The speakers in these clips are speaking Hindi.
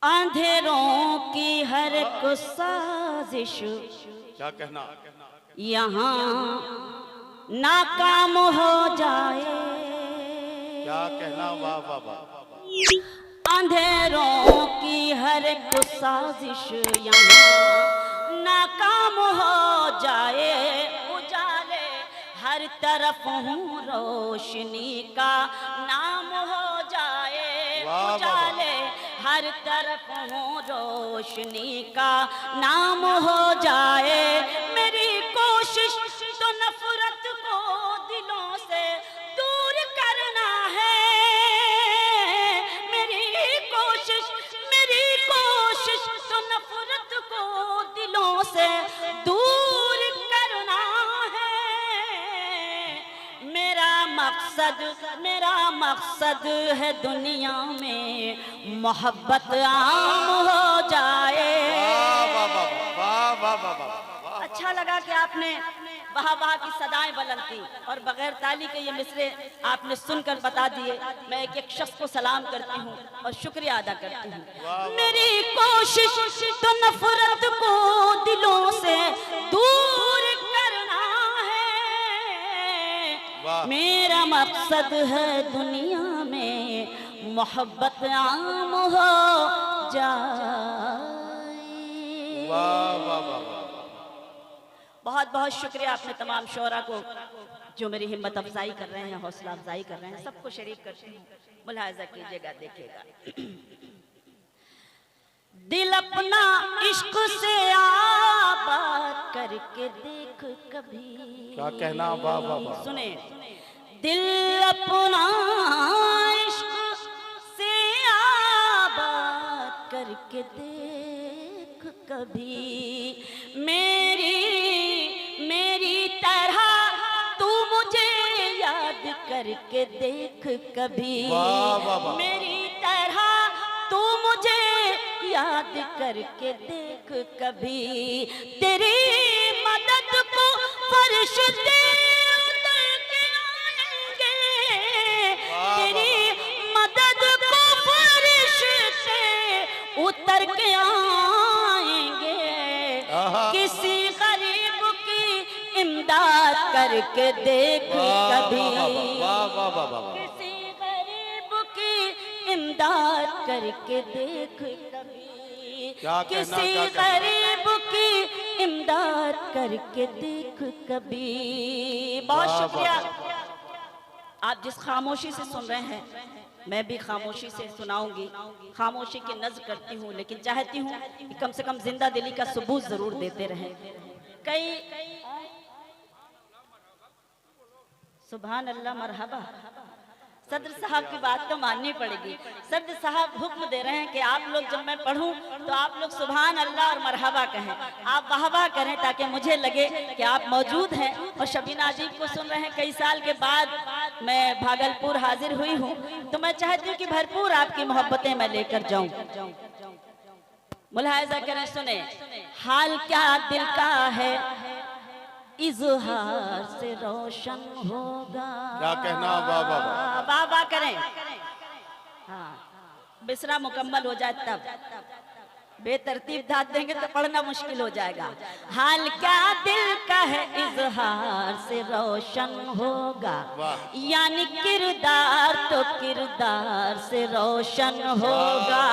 अंधेरों की हर एक साजिश क्या कहना यहाँ नाकाम हो जाए। क्या कहना, वाह वाह वाह। अंधेरों की हर एक साजिश यहाँ नाकाम हो जाए। उजाले हर तरफ हूँ रोशनी का नाम हो जाए। वाह, वाह, उजाले हर तरफ हूँ रोशनी का नाम हो जाए। मेरी कोशिश तो नफरत को दिलों से दूर करना है। मेरी कोशिश तो नफरत को दिलों से दूर करना है। मेरा मकसद है दुनिया में मोहब्बत आम हो जाए। वाह वाह वाह वाह वाह वाह। अच्छा लगा कि आपने वाह वाह की सदाएं बुलंद की और बगैर ताली के ये मिसरे आपने सुनकर बता दिए। मैं एक एक शख्स को सलाम करती हूँ और शुक्रिया अदा करती हूँ। मेरी कोशिश तो नफरत को दिलों से दूर करना है। मेरा मकसद है दुनिया में मोहब्बत आम हो जाए। वाह वाह वाह। बहुत बहुत शुक्रिया अपने तमाम शोरा को जो मेरी हिम्मत अफजाई कर रहे हैं, हौसला अफजाई कर रहे हैं। सबको शरीक करती हूँ, मुलाहिजा कीजिएगा, देखिएगा। दिल अपना इश्क से आबाद करके देख कभी। क्या कहना, वाह वाह वाह। सुने, दिल अपना इश्क से आबाद करके देख कभी। मेरी तरह तू मुझे याद करके देख कभी। वाह वाह वाह। मेरी तरह तू मुझे याद करके देख कभी। तेरी मदद को फरिश्ते उतर के आएंगे। तेरी मदद को फरिश्ते उतर के आएंगे। किसी गरीब की इमदाद करके देख कभी। वाह वाह वाह वाह। किसी गरीब की इमदाद करके देख कभी। क्या कहना, किसी क्या कहना। गरीब की इमदाद करके देख कभी। बहुत वाह, शुक्रिया। वाह, आप जिस खामोशी से सुन रहे हैं मैं भी खामोशी से सुनाऊंगी। खामोशी की नज़्र करती हूँ, लेकिन चाहती हूँ कि कम से कम जिंदा दिली का सबूत जरूर देते रहें। कई सुभान अल्लाह, मरहबा। सदर साहब की बात तो माननी पड़ेगी। सदर साहब हुक्म दे रहे हैं कि आप लोग, जब मैं पढ़ूं तो आप लोग सुभान अल्लाह और मरहबा कहें, आप वाह वाह करें, ताकि मुझे लगे कि आप मौजूद हैं और शबीना अजीब को सुन रहे हैं। कई साल के बाद मैं भागलपुर हाजिर हुई हूँ, तो मैं चाहती हूँ कि भरपूर आपकी मोहब्बतें मैं लेकर जाऊँ। मुलाहिजा करें, सुने। हाल क्या दिल का है इज़हार से रोशन होगा। क्या कहना, वाह वाह वाह। वाह वाह करें। हाँ, मिसरा मुकम्मल हो जाए तब। बेतरतीब दाद देंगे तो पढ़ना मुश्किल हो जाएगा। हाल क्या दिल का है इज़हार से रोशन होगा। यानी किरदार तो किरदार से रोशन होगा।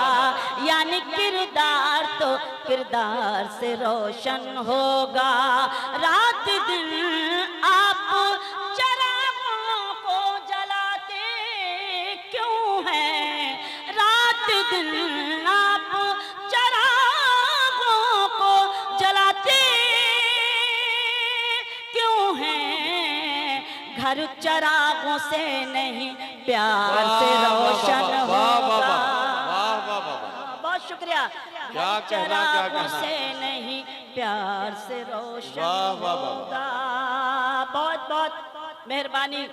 यानी किरदार तो किरदार से रोशन होगा। रात दिन आप चरागों को जलाते क्यों हैं। रात दिन आप चरागों को जलाते क्यों हैं। घर चरागों से नहीं प्यार से रोशन होगा। बहुत शुक्रिया। क्या कहना, क्या चरागों कहना। से नहीं प्यार से रोशन वाह, वाह, वाह। होगा। बहुत बहुत मेहरबानी,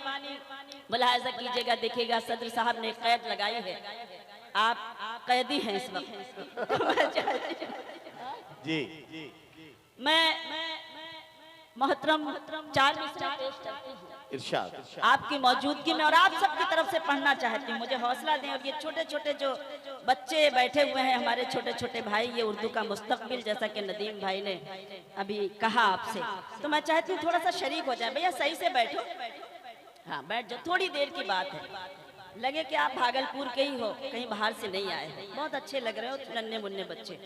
मुलाहिजा कीजिएगा, देखिएगा। सदर साहब ने कैद लगाई है, आप कैदी हैं इस वक्त। जी मैं मोहतरम 4 मिसरे पेश करती हूँ इरशाद। आपकी मौजूदगी में और आप सबकी तरफ से पढ़ना चाहती हूँ। मुझे हौसला दें। और ये छोटे छोटे जो बच्चे बैठे हुए हैं, हमारे छोटे छोटे भाई, ये उर्दू का मुस्तकबिल, जैसा कि नदीम भाई ने अभी कहा आपसे, तो मैं चाहती हूँ थोड़ा सा शरीक हो जाए। भैया सही से बैठो, हाँ बैठ जाओ, थोड़ी देर की बात है। लगे कि आप भागलपुर के ही हो, कहीं बाहर से नहीं आए हो। बहुत अच्छे लग रहे हो, नन्हे मुन्ने बच्चे।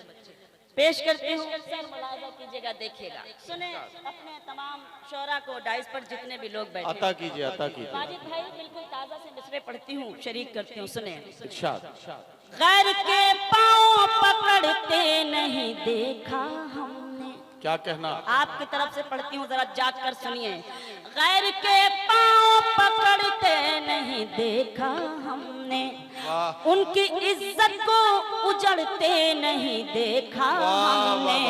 पेश करती हूँ, सर मुलाहिजा कीजिएगा, देखिएगा, सुने अपने तमाम शोरा को, डाइस पर जितने भी लोग बैठे, अता कीजिए, अता कीजिए। माजिद भाई बिल्कुल ताजा से मिसरे पढ़ती हूँ, शरीक करती हूँ, सुने। इरशाद। गैर के पाँव पकड़ते नहीं देखा हमने। क्या कहना? आपकी तरफ से पढ़ती हूँ, जरा जाग कर सुनिए। गैर के पाँव पकड़ते नहीं देखा हमने, उनकी इज्जत को उजड़ते नहीं देखा हमने,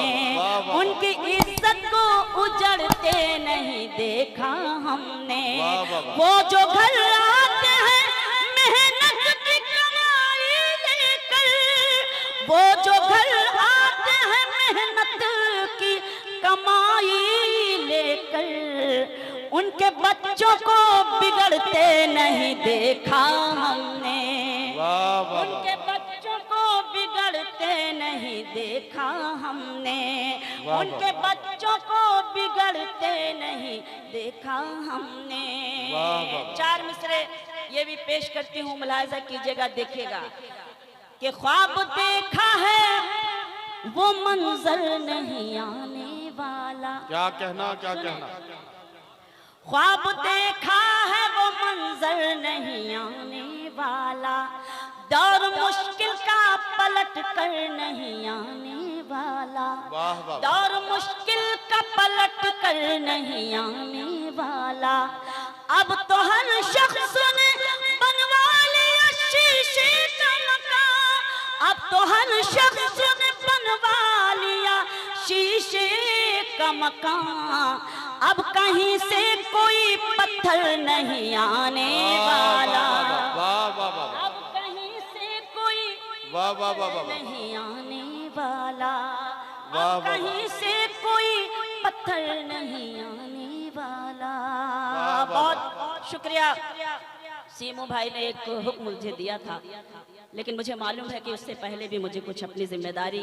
उनकी इज्जत को उजड़ते नहीं देखा हमने। वो जो घर आते हैं मेहनत की कमाई लेकर, वो जो घर आते हैं मेहनत की कमाई लेकर, उनके बच्चों को बिगड़ते नहीं देखा हमने, उनके बच्चों को बिगड़ते नहीं देखा हमने, उनके बच्चों को बिगड़ते नहीं देखा हमने। 4 मिसरे ये भी पेश करती हूँ, मुलाहिजा कीजिएगा, देखिएगा कि ख्वाब देखा है वो मंजर नहीं आने वाला। क्या कहना? क्या कहना? ख्वाब देखा है वो मंजर नहीं आने वाला, दौर मुश्किल का पलट कर नहीं आने वाला, दौर मुश्किल का पलट कर नहीं आने वाला। अब तो हर शख्स ने बनवा लिया शीशे का मकान, अब तो हर शख्स ने बनवा लिया शीशे का मकान, अब कहीं से कोई पत्थर नहीं आने वाला, अब कहीं से कोई नहीं आने वाला, अब कहीं से कोई पत्थर नहीं आने वाला। बहुत शुक्रिया। सीमू भाई ने एक हुक्म मुझे दिया था, लेकिन मुझे मालूम है कि उससे पहले भी मुझे कुछ अपनी जिम्मेदारी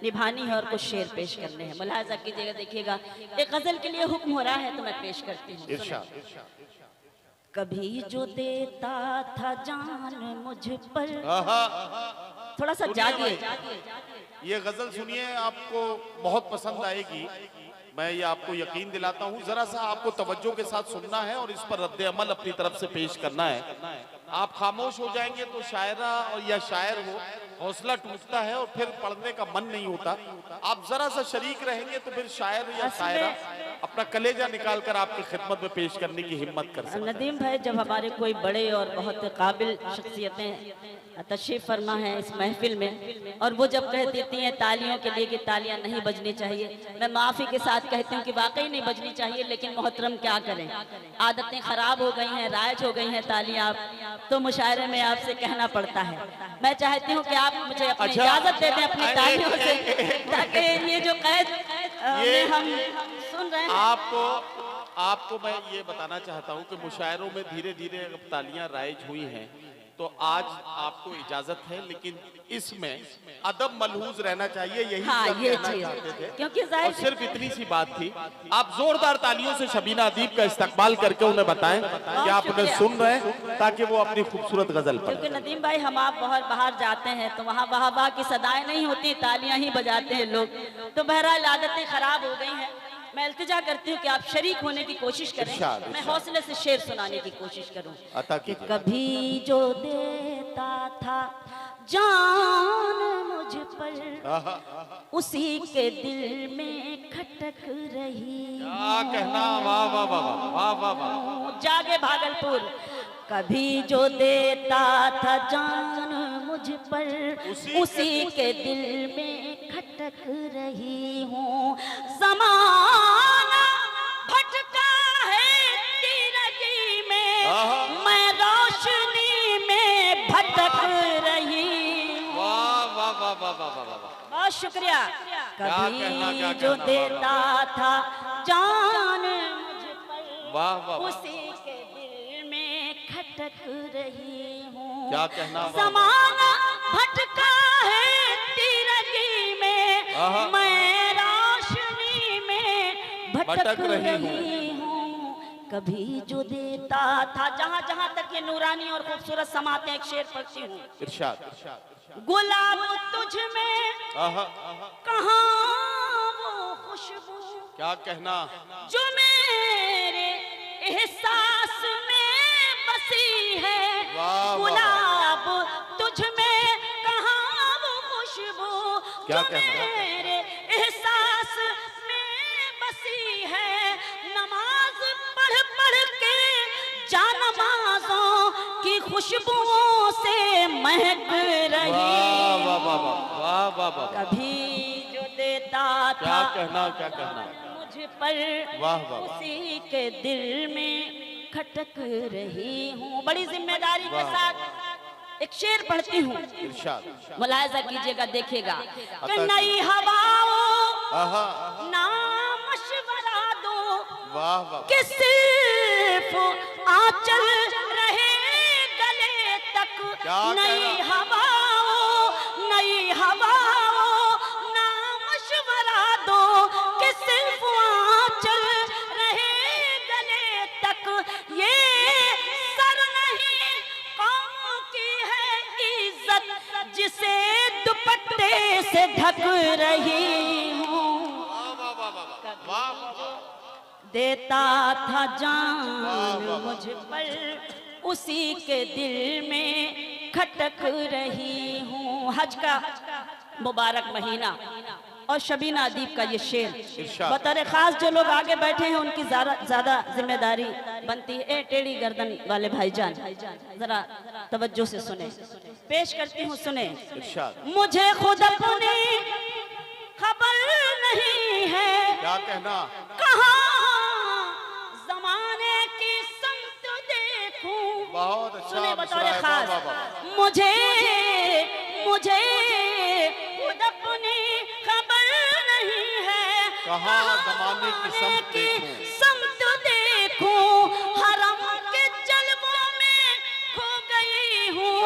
निभानी है और कुछ शेर पेश करने हैं। मुलाहिजा कीजिएगा, देखिएगा, एक गजल के लिए हुक्म हो रहा है तो मैं पेश करती हूँ। कभी जो देता था जान मुझ पर, थोड़ा सा जागिए, ये गजल सुनिए, आपको बहुत पसंद आएगी, मैं ये आपको यकीन दिलाता हूँ। जरा सा आपको तवज्जो के साथ सुनना है और इस पर रद्द अमल अपनी तरफ से पेश करना है। आप खामोश हो जाएंगे तो शायरा और या शायर हो, हौसला टूटता है और फिर पढ़ने का मन नहीं होता। आप जरा सा शरीक रहेंगे तो फिर शायर या शायरा अपना कलेजा निकाल कर आपकी खिदमत में पेश करने की हिम्मत कर सकते हैं। नदीम भाई, जब हमारे कोई बड़े और बहुत काबिल शख्सियतें तशरीफ फरमा है इस महफिल में, और वो जब कह देती हैं तालियों के लिए कि तालियां नहीं बजनी चाहिए, मैं माफ़ी के साथ कहती हूँ कि वाकई नहीं बजनी चाहिए, लेकिन मोहतरम क्या करें, आदतें ख़राब हो गई हैं, राइज हो गई हैं तालियां, तो मुशायरे में आपसे कहना पड़ता है। मैं चाहती हूँ कि आप मुझे अपनी इजाज़त दे दें अपनी तालियों से, ताकि ये जो कैद में हम सुन रहे हैं। आपको मैं ये बताना चाहता हूँ कि मुशायरों में धीरे धीरे अब तालियां राइज हुई हैं, तो आज आपको इजाजत है, लेकिन इसमें अदब मलहूज रहना चाहिए, यही हाँ, ये चीज थे। क्योंकि और सिर्फ इतनी सी बात थी। आप जोरदार तालियों से शबीना अदीब का इस्तकबाल करके उन्हें बताएं कि आप उन्हें सुन रहे हैं, ताकि वो अपनी खूबसूरत गजल पर। क्योंकि नदीम भाई, हम आप बहुत बाहर जाते हैं तो वहाँ वाह वाह की सदाएं नहीं होती, तालियां ही बजाते हैं लोग, तो बहरहाल आदतें खराब हो गई हैं। मैं इल्तिजा करती हूँ कि आप शरीक होने की कोशिश करें, मैं हौसले से शेर सुनाने की कोशिश करूँ। कि कभी जो देता था जान मुझ पर, उसी के दिल में खटक रही। क्या कहना? वाह वाह वाह वाह वाह वाह। जागे भागलपुर। कभी जो देता था जान मुझ पर, उसी के दिल में खटक रही हूँ। ज़माना भटका है तिरगी में, मैं रोशनी में भटक रही हूँ। वाह वाह वाह वाह वाह वाह। बहुत शुक्रिया। कभी जो देता था जान मुझ पर वाह वाह वाह। उसी के दिल में खटक रही हूँ। क्या कहना, वाह, ज़माना भटका है तिरगी में, आहा। मैं रोशनी में भटक रही हूँ। कभी जो देता था, जहाँ जहाँ तक ये नूरानी और खूबसूरत समाते एक शेर पढ़ती हूँ। इरशाद। गुलाब तुझ में आहा, कहाँ वो खुशबू, क्या कहना, जो मेरे एहसास में बसी है। वाह, गुलाब तुझ में कहाँ वो खुशबू, क्या जो कहना? मेरे एहसास में बसी है। नमाज पढ़ पढ़ के जानमाज़ों की खुशबुओं से महक रही। वाह वाह वाह वाह वाह वाह वाह। कभी जो देता क्या था कहना, क्या कहना, मुझ पर वाह, वाह, वाह। उसी के दिल में खटक रही हूँ। बड़ी जिम्मेदारी के वाह। साथ एक शेर पढ़ती हूँ, इरशाद। मुलाहिजा कीजिएगा, देखिएगा कि अता नई हवाओं आहा, ना मशवरा दो वाह वाह। कि सिर्फ आंचल रहे गले तक। क्या नई कहना? हवाओं ना मशवरा दो कि सिर्फ आंचल रहे गले तक। ये सर नहीं कौम की है इज्जत, जिसे दुपट्टे से ढक रही हूँ। देता था जान मुझ पर उसी के दिल में खटक रही हूँ। हज का मुबारक महीना और शबीना अदीब का ये शेर, इरशाद। बतौर खास जो लोग आगे बैठे हैं उनकी ज्यादा जिम्मेदारी बनती है। ए टेढ़ी गर्दन वाले भाईजान जरा तवज्जो से सुने, पेश करती हूँ, सुने। इरशाद। मुझे खुद अपनी खबर नहीं है, क्या कहना, कहाँ जमाने की संत देखूं। बहुत अच्छा सुने बतौर मिसरा है, खास, वाह, वाह, वाह। मुझे खुद अपनी खबर नहीं है, कहाँ ज़माने की संत देखूं। संत देखूं। हरम के जलवों में खो गई हूँ,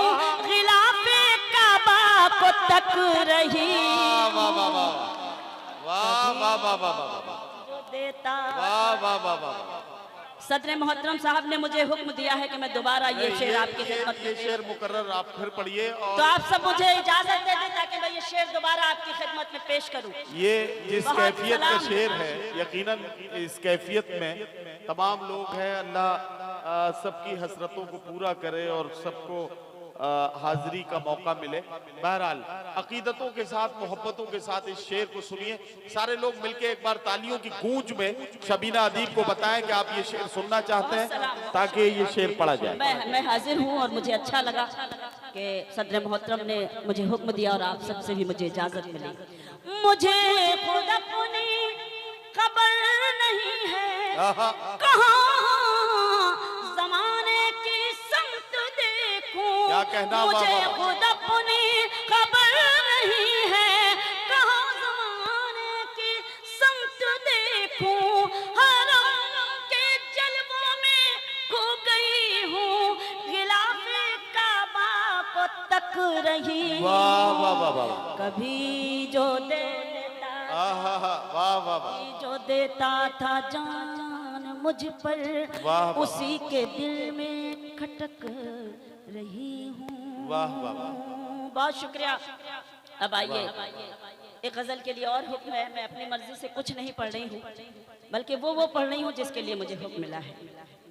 गिलाफे काबा को तक रही। वाह वाह वाह वाह वाह वाह वाह वाह वाह जो देता वाह वाह वाह वाह। सदर मोहतरम साहब ने मुझे हुक्म दिया है कि मैं दोबारा ये शेर आपकी खिदमत ये में, शेर मुकर्रर आप फिर पढ़िए। और तो आप सब मुझे इजाजत दे दें ताकि मैं ये शेर दोबारा आपकी खिदमत में पेश करूं। ये जिस बहुत कैफियत का सलाम। शेर है, यकीनन इस कैफियत में तमाम लोग हैं। अल्लाह सबकी हसरतों को पूरा करे और सबको हाजिरी का मौका मिले। बहरहाल अकीदतों के साथ, मोहब्बतों के साथ इस शेर को सुनिए। सारे लोग मिलके एक बार तालियों की गूंज में शबीना अदीब को बताएं कि आप ये शेर सुनना चाहते हैं ताकि ये शेर पढ़ा जाए। मैं हाजिर हूँ और मुझे अच्छा लगा कि सदर मोहतरम ने मुझे हुक्म दिया और आप सबसे भी मुझे इजाजत मिली। मुझे खुद अपनी खबर नहीं है, आहा, कहाँ जमाने की संत देखूं। क्या कहना, वाह, मुझे वाह। खुद अपनी खबर नहीं है, कहाँ जमाने की संत देखूं। हरम के जलवों में खो गई हूँ, गिलाफे काबा को तक रही। वाह वाह वाह वाह। कभी जो देता, आहा, वाह वाह वाह। जो देता था जान मुझ पर, वाह, वाह। उसी के दिल में खटक रही हूँ। वाह वाह वाह। बहुत शुक्रिया। अब आइए एक गजल के लिए और हुक्म है। मैं अपनी मर्जी से कुछ नहीं पढ़ रही हूँ, बल्कि वो पढ़ रही हूँ जिसके लिए मुझे हुक्म मिला है।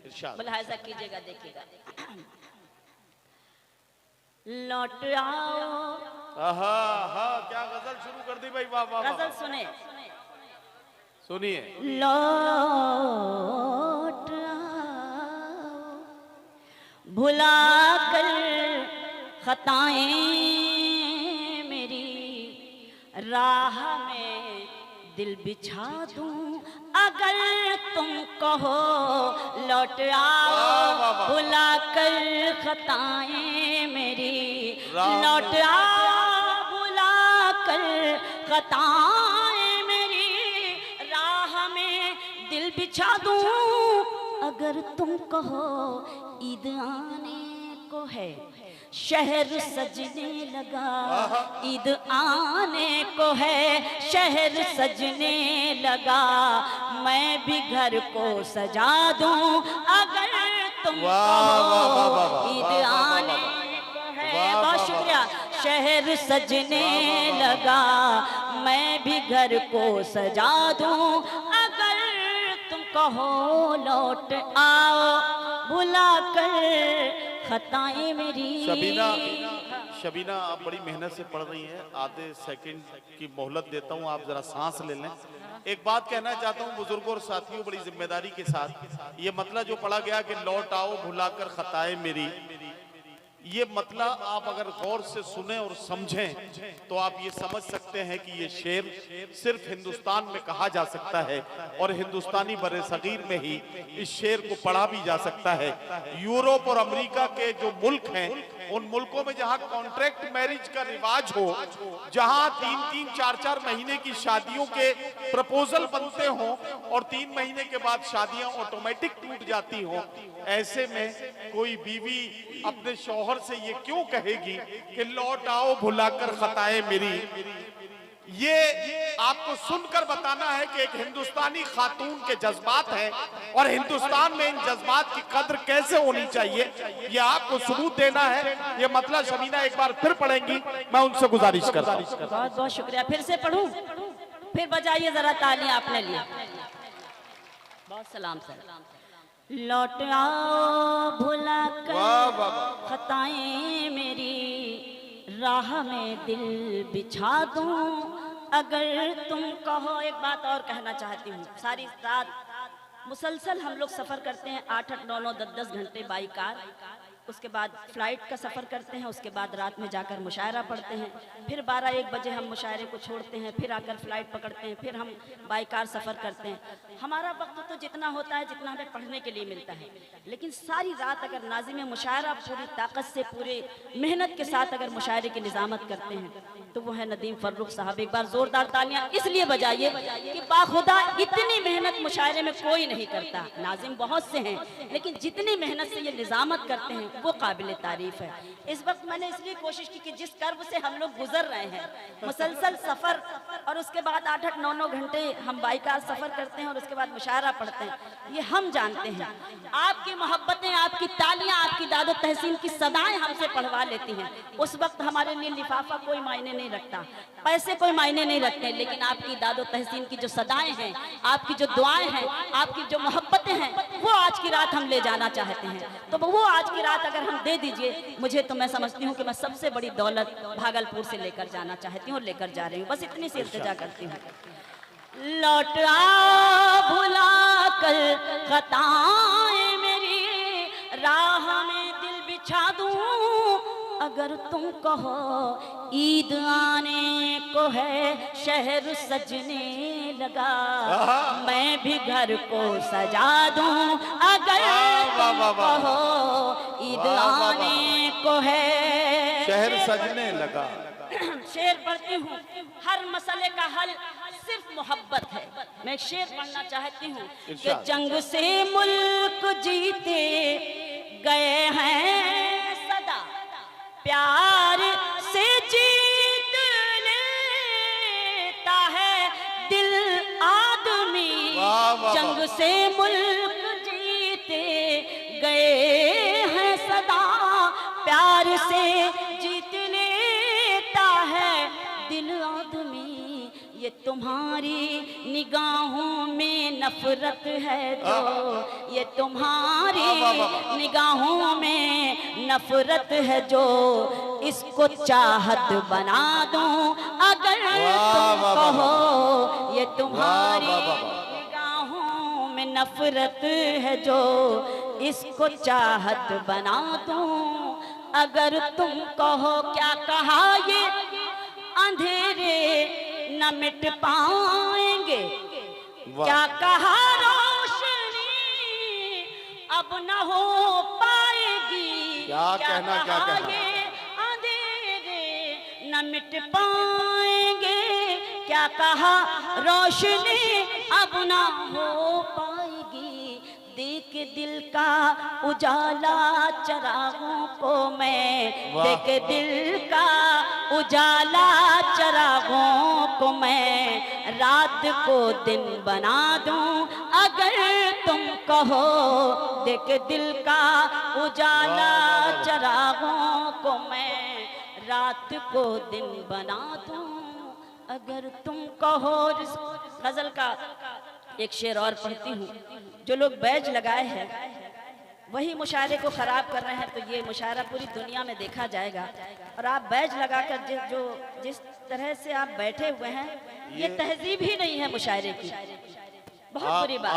इरशाद। मुलाहिजा कीजिएगा, देखिएगा। लौट आओ, आहा, हाँ, क्या गजल शुरू कर दी भाई, वाह वाह वाह। गजल सुने। सुनिए। लौट आओ, भुला कर खताएं मेरी, राह में दिल बिछा दूं अगर तुम कहो। लौट आओ, वाह, वाह, वाह। भुला कर खताएं मेरी, राह में- लौट आओ, भुला कर खताएं मेरी, राह में बिछा दूं अगर तुम कहो ईद आने को है, शहर सजने लगा ईद आने को है, शहर सजने लगा, मैं भी घर को सजा दूं अगर तुम कहो ईद आने को है। बहुत शुक्रिया। शहर सजने लगा, मैं भी घर को सजा दूं अगर तुम कहो लौट आओ भुला कर खताएं मेरी। शबीना आप बड़ी मेहनत से पढ़ रही हैं, आधे सेकंड की मोहलत देता हूं, आप जरा सांस ले लें। एक बात कहना चाहता हूं बुजुर्गों और साथियों बड़ी जिम्मेदारी के साथ, ये मतलब जो पढ़ा गया कि लौट आओ भुलाकर खताएं मेरी, ये मतलब आप अगर गौर से सुने और समझें तो आप ये समझ सकते हैं कि ये शेर सिर्फ हिंदुस्तान में कहा जा सकता है और हिंदुस्तानी बरे-सगीर में ही इस शेर को पढ़ा भी जा सकता है। यूरोप और अमेरिका के जो मुल्क हैं, उन मुल्कों में जहां कॉन्ट्रैक्ट मैरिज का रिवाज हो, जहां 3-3, 4-4 महीने की शादियों के प्रपोजल बनते हों और 3 महीने के बाद शादियां ऑटोमेटिक टूट जाती हों, ऐसे में कोई बीवी अपने शौहर से ये क्यों कहेगी कि लौट आओ भुलाकर खताएं मेरी। ये आपको सुनकर बताना है कि एक हिंदुस्तानी खातून के जज्बात हैं और हिंदुस्तान में इन जज्बात की कद्र कैसे होनी चाहिए, ये आपको सबूत देना है। ये मतलब शबीना एक बार फिर पढ़ेंगी, मैं उनसे गुजारिश करता हूँ। बहुत बहुत शुक्रिया। फिर से पढ़ूं, फिर बजाइए जरा तालियां अपने लिए। बहुत सलाम सर। लौट आओ भुला कर खताएं मेरी, राह में दिल बिछा दूं अगर तुम कहो। एक बात और कहना चाहती हूँ, सारी रात मुसलसल हम लोग सफ़र करते हैं, 8-8, 9-9, 10-10 घंटे बाई कार, उसके बाद फ्लाइट का सफ़र करते हैं, उसके बाद रात में जाकर मुशायरा पढ़ते हैं, फिर 12-1 बजे हम मुशायरे को छोड़ते हैं, फिर आकर फ्लाइट पकड़ते हैं, फिर हम बाई कार सफ़र करते हैं। हमारा वक्त तो जितना होता है जितना हमें पढ़ने के लिए मिलता है, लेकिन सारी रात अगर नाज़िम मुशायरा पूरी ताकत से पूरे मेहनत के साथ अगर मुशायरे की निज़ामत करते हैं तो वो है नदीम फर्रुख साहब। एक बार ज़ोरदार तालियां इसलिए बजाइए कि बाखुदा इतनी मेहनत मुशायरे में कोई नहीं करता। नाज़िम बहुत से हैं, लेकिन जितनी मेहनत से ये निज़ामत करते हैं वो काबिल तारीफ है। इस वक्त मैंने इसलिए कोशिश की कि जिस कर्ब से हम लोग गुजर रहे हैं, मुसलसल सफ़र और उसके बाद 8-8, 9-9 घंटे हम बाइकार सफ़र करते हैं और उसके बाद मुशायरा पढ़ते हैं, ये हम जानते हैं। आपकी मोहब्बतें, आपकी तालियां, आपकी दादो तहसीन की सदाएं हमसे पढ़वा लेती हैं। उस वक्त हमारे लिए लिफाफा कोई मायने नहीं रखता, पैसे कोई मायने नहीं रखते, लेकिन आपकी दादो तहसीन की जो सदाएं हैं, आपकी जो दुआएं हैं, आपकी जो मोहब्बतें हैं, वो आज की रात हम ले जाना चाहते हैं। तो वो आज की रात अगर हम दे दीजिए मुझे, तो मैं समझती हूँ कि मैं सबसे बड़ी दौलत भागलपुर से लेकर जाना चाहती हूँ और लेकर जा रही हूँ। बस इतनी सी इल्तिजा करती हूँ। लौट आ भुला कर खताएं मेरी, राह में दिल बिछा दूं अगर तुम कहो ईद आने को है, शहर सजने लगा, मैं भी घर को सजा दूं अगर तुम कहो ईद आने को है, शहर सजने लगा। शेर पढ़ती हूँ, हर मसले का हल सिर्फ मोहब्बत है। मैं शेर पढ़ना चाहती हूँ कि जंग से मुल्क जीते गए हैं सदा, प्यार से जीत लेता है दिल आदमी, जंग से मुल्क जीते गए हैं सदा, प्यार से जीत लेता है दिल आदमी, ये तुम्हारी निगाहों में नफरत है जो, ये तुम्हारी निगाहों में नफरत है जो, इसको चाहत बना दूं अगर तुम कहो, ये तुम्हारी निगाहों में नफरत है जो, इसको चाहत बना दूं अगर तुम कहो। क्या कहा ये अंधेरे न मिट पाएंगे, क्या कहा रोशनी अब न हो पाएगी, क्या कहना ये अंधेरे न मिट पाएंगे, क्या कहा रोशनी अब न हो पाएगी, दिल का उजाला चरागों को मैं, देख दिल का उजाला चरागों को मैं, रात को दिन बना दूं अगर तुम कहो, देख दिल का उजाला चरागों को मैं, रात को दिन बना दूं अगर तुम कहो। गजल का एक शेर और पढ़ती हूँ। जो लोग बैज लगाए हैं वही मुशायरे को खराब कर रहे हैं, तो ये मुशायरा पूरी दुनिया में देखा जाएगा। और आप बैज लगाकर जिस तरह से आप बैठे हुए हैं, ये तहजीब ही नहीं है मुशायरे की। बहुत बुरी बात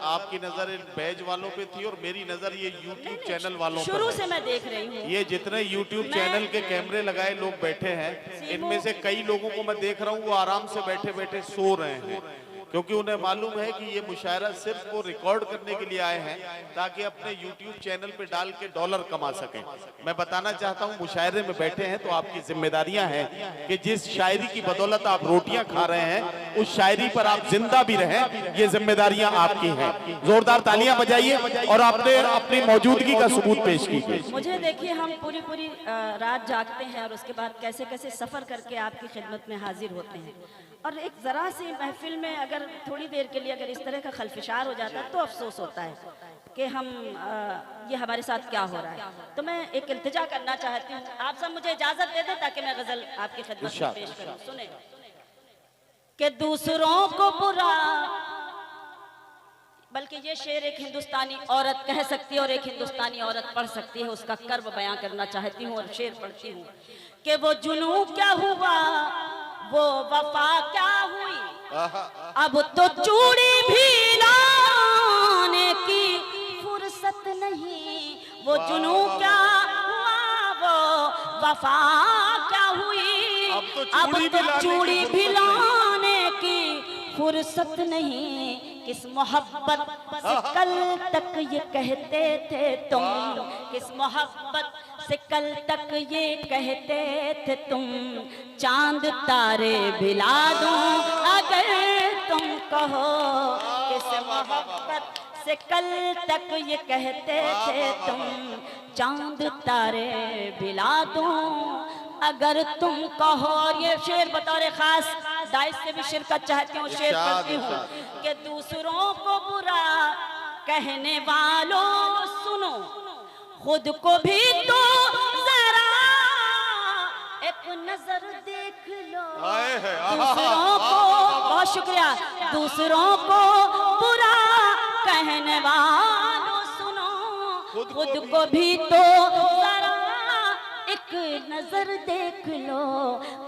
आपकी नजर इन बैज वालों पे थी और मेरी नजर ये यूट्यूब चैनल वालों पर। शुरू से मैं देख रही हूँ ये जितने यूट्यूब चैनल के कैमरे लगाए लोग बैठे हैं, इनमें से कई लोगों को मैं देख रहा हूँ वो आराम से बैठे बैठे सो रहे हैं, क्योंकि उन्हें मालूम है कि ये मुशायरा सिर्फ वो रिकॉर्ड करने के लिए आए हैं ताकि अपने YouTube चैनल पे डाल के डॉलर कमा सकें। मैं बताना चाहता हूँ मुशायरे में बैठे हैं तो आपकी जिम्मेदारियां हैं कि जिस शायरी की बदौलत आप रोटियां खा रहे हैं उस शायरी पर आप जिंदा भी रहें, ये जिम्मेदारियां आपकी हैं। जोरदार तालियां बजाइए और आपने अपनी मौजूदगी का सबूत पेश कीजिए। मुझे देखिए, हम पूरी रात जागते हैं और उसके बाद कैसे कैसे सफर करके आपकी खिदमत में हाजिर होते हैं, और एक ज़रा सी महफिल में अगर थोड़ी देर के लिए अगर इस तरह का खलफिशार हो जाता है तो अफसोस होता है कि हम ये हमारे साथ क्या हो रहा है। तो मैं एक इल्तिजा करना चाहती हूँ, आप सब मुझे इजाज़त दे दें ताकि मैं गज़ल आपकी खिदमत में पेश करूँ। सुने कि दूसरों को बुरा, बल्कि ये शेर एक हिंदुस्तानी औरत कह सकती है और एक हिंदुस्तानी औरत पढ़ सकती है, उसका कर्ब बयां करना चाहती हूँ और शेर पढ़ती हूँ कि वो जुनू क्या हुआ, वो वफा क्या हुई, अब तो चूड़ी भी लाने की फुर्सत नहीं, वो जुनू क्या हुआ, वो वफा क्या हुई, अब तो चूड़ी भी लाने की फुर्सत नहीं, किस मोहब्बत से कल तक ये कहते थे तुम, किस मोहब्बत से कल तक ये कहते थे तुम, चांद तारे भिला दूं अगर तुम कहो, किस मोहब्बत से कल तक ये कहते थे तुम, चांद तारे भिला दूं अगर तुम कहो। और ये शेर बतौर खास दाइश से भी शिरकत चाहती हूँ, शेर करती हूँ कि दूसरों को बुरा कहने वालों सुनो, खुद को भी तो जरा एक नजर देख लो, दूसरों को, बहुत शुक्रिया, दूसरों को बुरा कहने वालों सुनो, खुद को भी तो जरा एक नजर देख लो,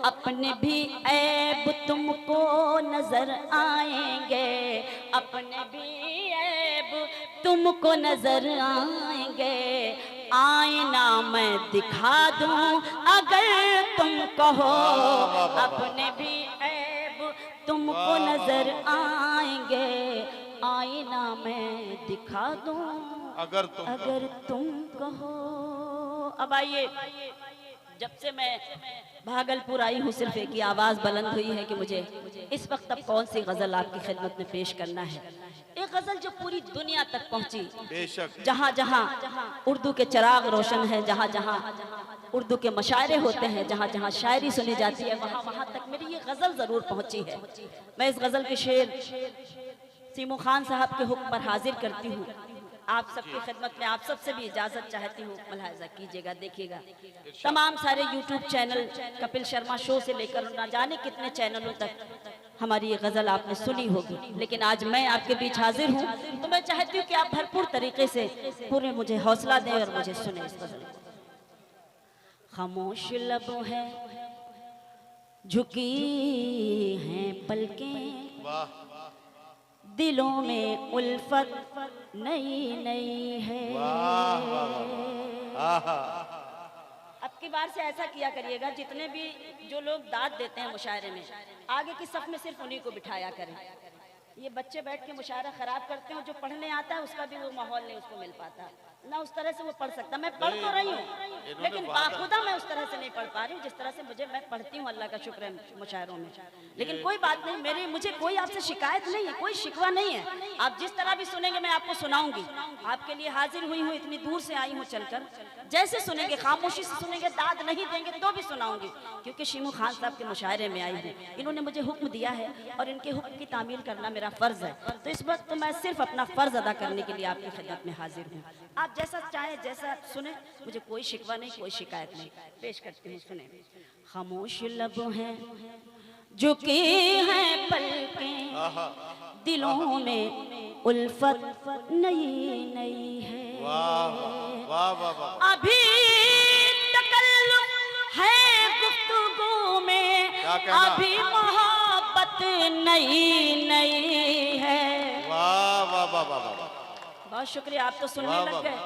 अपने भी ऐब तुमको नजर आएंगे, अपने भी ऐब तुमको नजर आएंगे, आईना मैं दिखा दूं अगर तुम कहो, अपने भी ऐब तुमको नजर आएंगे, आईना मैं दिखा दूं अगर तुम कहो। अब आइए, जब से मैं भागलपुर आई हूँ सिर्फ एक ही आवाज़ बुलंद हुई है कि मुझे इस वक्त अब कौन सी गज़ल आपकी खिदमत में पेश करना है। एक गज़ल जो पूरी दुनिया तक पहुँची, बेशक, जहाँ जहाँ उर्दू के चिराग रोशन है, जहाँ जहाँ उर्दू के मशायरे होते हैं, जहाँ जहाँ शायरी सुनी जाती है, वहाँ वहाँ तक मेरी ये गज़ल ज़रूर पहुँची है। मैं इस गज़ल के शेर सीमू खान साहब के हुक्म पर हाजिर करती हूँ। आप सबकी खिदमत में आप सबसे भी इजाजत चाहती हूँ, मुलाहिजा कीजिएगा, देखिएगा। तमाम सारे YouTube channel, Kapil Sharma show से लेकर ना जाने कितने चैनलों तक हमारी ये गज़ल आपने सुनी होगी, लेकिन आज मैं आपके बीच हाजिर हूँ तो मैं चाहती हूँ कि आप भरपूर तरीके से पूरे मुझे हौसला दें और मुझे सुने इस गज़ल को। खामोश लब है, झुकी हैं पलकें, दिलों में उल्फत नई नई है। अब की बार से ऐसा किया करिएगा, जितने भी जो लोग दाद देते हैं मुशायरे में, आगे की सफ में सिर्फ उन्हीं को बिठाया करें। ये बच्चे बैठ के मुशायरा खराब करते हैं, जो पढ़ने आता है उसका भी वो माहौल नहीं उसको मिल पाता। ना उस तरह से वो पढ़ सकता। मैं पढ़ तो रही हूँ लेकिन बाखुदा मैं उस तरह से नहीं पढ़ पा रही हूँ जिस तरह से मैं पढ़ती हूँ। अल्लाह का शुक्र है मुशायरों में। लेकिन कोई बात नहीं, मुझे कोई आपसे शिकायत नहीं है, कोई शिकवा नहीं है। आप जिस तरह भी सुनेंगे मैं आपको सुनाऊंगी। आपके लिए हाजिर हुई हूँ, इतनी दूर से आई हूँ चलकर। जैसे सुनेंगे, खामोशी से सुनेंगे, दाद नहीं देंगे तो भी सुनाऊंगी, क्योंकि शीमू खान साहब के मुशायरे में आई हूँ। इन्होंने मुझे हुक्म दिया है और इनके हुक्म की तामील करना मेरा फर्ज है। तो इस वक्त तो मैं सिर्फ अपना फर्ज अदा करने के लिए आपकी खिदमत में हाजिर हूँ। आप जैसा चाहे, जैसा सुने, मुझे कोई शिकवा नहीं, कोई शिकायत नहीं। पेश करती हूँ, सुने। खामोश लब हैं झुकी हैं पलकें, दिलों में उल्फत नई नई है। वाह वाह वाह। अभी तकल्लुफ है गुफ्तगू में, अभी मोहब्बत नई नई है। वाह वाह वाह वाह वाह। बहुत शुक्रिया, आप तो सुनने लग गए।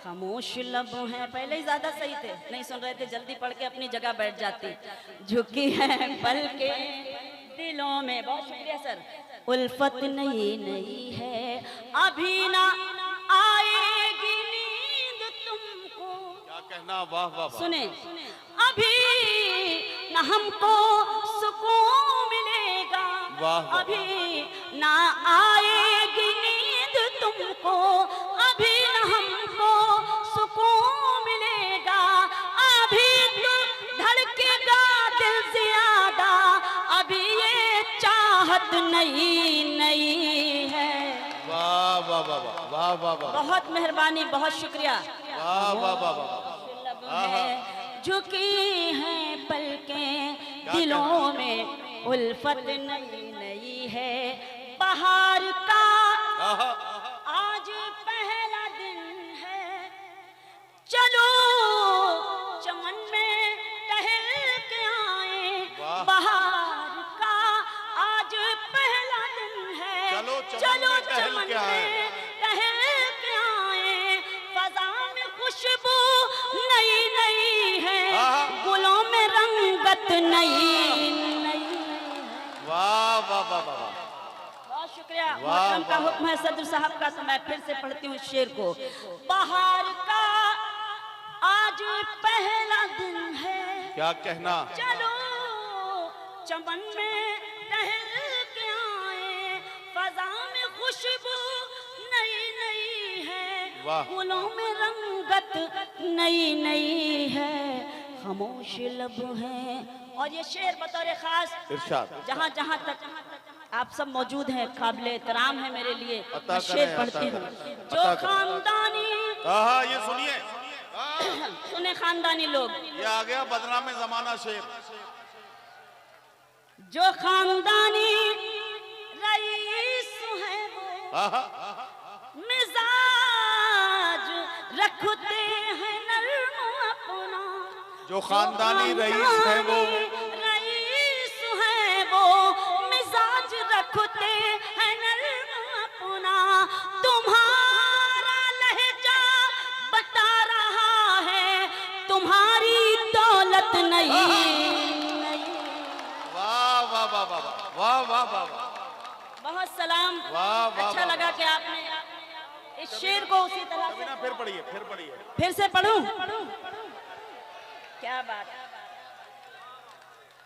खामोश लब हैं, पहले ही ज्यादा सही थे, नहीं सुन रहे थे, जल्दी पढ़ के अपनी जगह बैठ जाती। झुकी है पलकें दिलों में, बहुत शुक्रिया सर, उल्फत नई नई है। अभी ना आएगी नींद तुमको, क्या कहना, वाह वाह। सुने, अभी ना हमको सुकून मिलेगा, अभी ना आएगी नींद तुमको, अभी ना हमको सुकून मिलेगा, अभी तो धड़केगा दिल ज्यादा, अभी ये चाहत नई नई है। वाह वाह वाह वाह वाह वाह। बहुत मेहरबानी, बहुत शुक्रिया। वाह वाह वाह वाह। झुकी हैं पलकें दिलों में उल्फत नई नई है। बाहर का आज पहला दिन है, चलो चमन में टहल के आए। बाहर का आज पहला दिन है, चलो चमन में टहल के आए। फजा में खुशबू नई नई है, गुलों में रंगत नई नई। वाह वाह वाह वाह। बहुत शुक्रिया। मोहतरम का हुक्म है सदर साहब का, तो मैं फिर से पढ़ती हूँ शेर को। बाहर का आज पहला दिन है, क्या कहना, चलो चमन में टहल के आए। फजा में खुशबू नई नई है, फूलों में रंगत नई नई है। खामोश लब है। और ये शेर बतौर खास जहाँ जहाँ तक आप सब मौजूद हैं, काबिले एहतराम है मेरे लिए, मैं शेर पढ़ती हूँ। जो खानदानी, ये सुनिए, सुने खानदानी लोग, ये आ गया बदनाम जमाना शेर। जो खानदानी रईस है वो मिजाज रखते हैं नर्म अपना। जो खानदानी रईस है वो मिजाज रखते हैं नर्म अपना। तुम्हारा लहजा बता रहा है, तुम्हारी दौलत नहीं। वाह वाह वाह वाह वाह वाह वाह। बहुत सलाम, अच्छा लगा कि आपने इस शेर को उसी तरह से। फिर पढ़िए, फिर से पढ़ूं? क्या बात,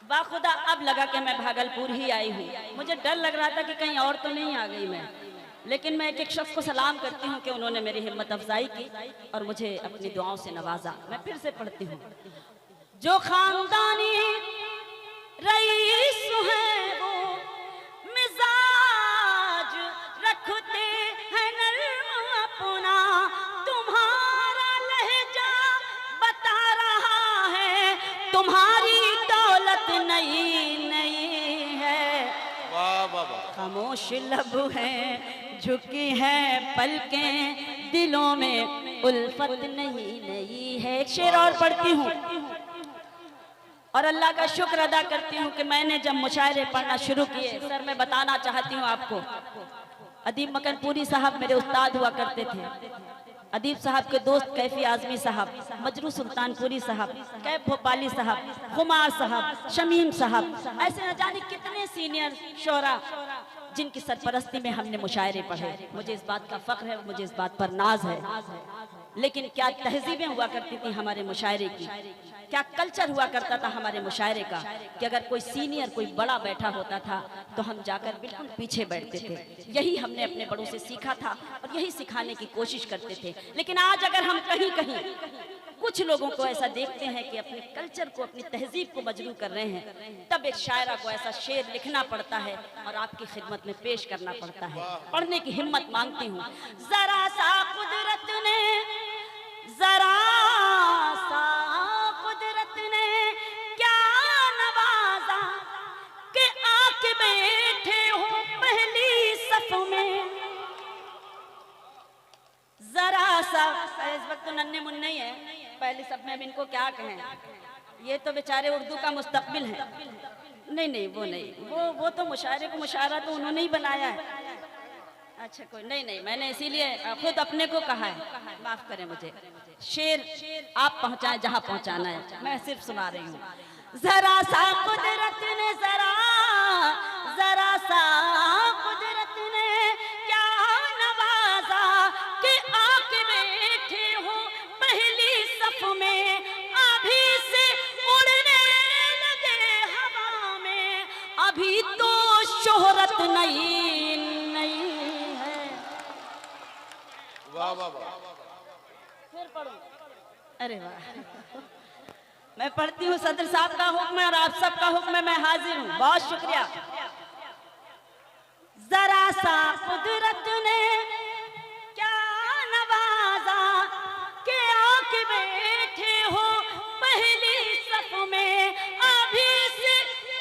बाखुदा अब लगा कि मैं भागलपुर ही आई हूँ। मुझे डर लग रहा था कि कहीं और तो नहीं आ गई मैं, लेकिन मैं एक एक शख्स को सलाम करती हूँ कि उन्होंने मेरी हिम्मत अफजाई की और मुझे अपनी दुआओं से नवाजा। मैं फिर से पढ़ती हूँ। जो खानदानी रईस है वो मिजाज रखते हैं नर्म अपना। तुम्हारा लहजा बता रहा है, तुम्हारी दौलत नई नई है। वाह वाह वाह। खामोश लब हैं, झुकी हैं पलकें, दिलों में उल्फत नई नई है। एक शेर और पढ़ती हूँ और अल्लाह का शुक्र अदा करती हूँ कि मैंने जब मुशायरे पढ़ना शुरू किए, सर मैं बताना चाहती हूँ आपको, अदीब मकनपुरी साहब मेरे उस्ताद हुआ करते थे। अदीब साहब के दोस्त कैफी आजमी साहब, मजरू सुल्तानपुरी साहब, कैफ भोपाली साहब, खुमार साहब, शमीम साहब, ऐसे न जाने कितने सीनियर शोरा जिनकी सरपरस्ती में हमने मुशायरे पढ़े। मुझे इस बात का फख्र है, मुझे इस बात पर नाज है। लेकिन क्या तहजीबें हुआ करती थी हमारे मुशायरे की, क्या कल्चर हुआ करता था हमारे मुशायरे का कि अगर कोई सीनियर कोई बड़ा बैठा होता था तो हम जाकर बिल्कुल पीछे बैठते थे। यही हमने अपने बड़ों से सीखा था और यही सिखाने की कोशिश करते थे। लेकिन आज अगर हम कहीं कहीं कुछ लोगों को ऐसा देखते हैं कि अपने कल्चर को, अपनी तहजीब को मजरू कर रहे हैं, तब एक शायरा को ऐसा शेर लिखना पड़ता है और आपकी खिदमत में पेश करना पड़ता है। पढ़ने की हिम्मत मांगती हूँ। जरा सा कुदरत ने, जरा सा कुदरत ने क्या नवाजा कि आके बैठे हो पहली सफ में। जरा सा, इस वक्त तो नन्हे मुन्ने ही है पहली सब में, अब इनको क्या कहें, ये तो बेचारे उर्दू का मुस्तकबिल है। नहीं नहीं वो नहीं, वो तो मुशायरे को मुशायरा तो उन्होंने ही बनाया है। अच्छा कोई नहीं नहीं, मैंने इसीलिए खुद अपने को कहा है, माफ करें मुझे। शेर आप पहुंचाएं जहां पहुंचाना है, मैं सिर्फ सुना रही हूँ। जरा सा कुदरत ने, जरा सा कुदरत ने क्या नवाजा कि आके बैठे हो पहली सफ में। अभी से उड़ने लगे हवा में, अभी तो शोहरत नहीं नहीं है। वाह वाह वाह। फिर पढ़ो। अरे वाह, मैं पढ़ती हूँ। सदर साहब का हुक्म है और आप सबका हुक्म है, मैं हाजिर हूँ। बहुत शुक्रिया। जरा सा कुदरत ने क्या नवाजा के आके बैठे हो पहली सफ में। अभी से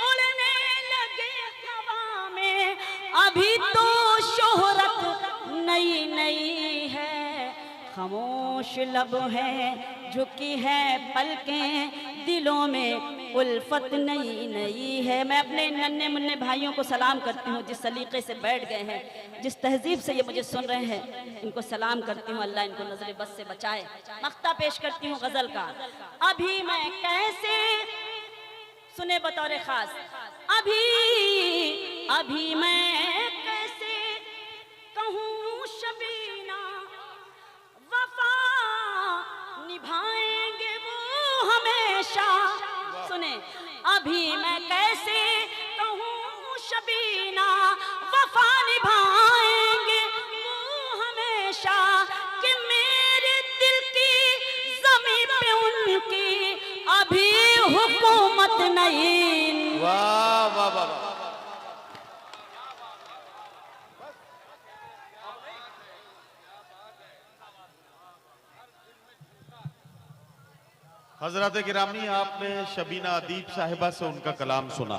उड़ने लगे हवा में, अभी तो शोहरत नई नई है। खामोश लब है, झुकी है पलकें, दिलों में उल्फत नई नई है। मैं अपने नन्हे मुन्ने भाइयों को सलाम करती हूँ जिस सलीके से बैठ गए हैं, जिस तहजीब से ये मुझे सुन रहे हैं, इनको सलाम करती हूँ। अल्लाह इनको नजर बस से बचाए। मख्ता पेश करती हूँ गजल का। अभी मैं कैसे, सुने बतौर खास, अभी मैं कैसे कहूँ शबीना वफा निभाएंगे वो हमेशा। सुने, अभी मैं कैसे कहूँ शबीना वफा निभाएंगे वो हमेशा, कि मेरे दिल की ज़मीं पे उनकी अभी हुकूमत नहीं। वाह वाह वाह। हजरत गिरामी, आपने शबीना अदीब साहिबा से उनका कलाम सुना।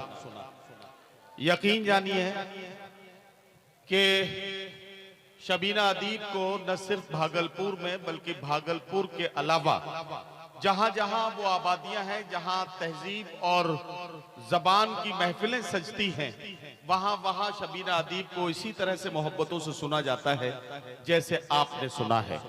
यकीन जानिए कि शबीना अदीब को न सिर्फ भागलपुर में बल्कि भागलपुर के अलावा जहां जहां वो आबादियां हैं, जहां तहजीब और जबान की महफिलें सजती हैं, वहां वहां शबीना अदीब को इसी तरह से मोहब्बतों से सुना जाता है जैसे आपने सुना है।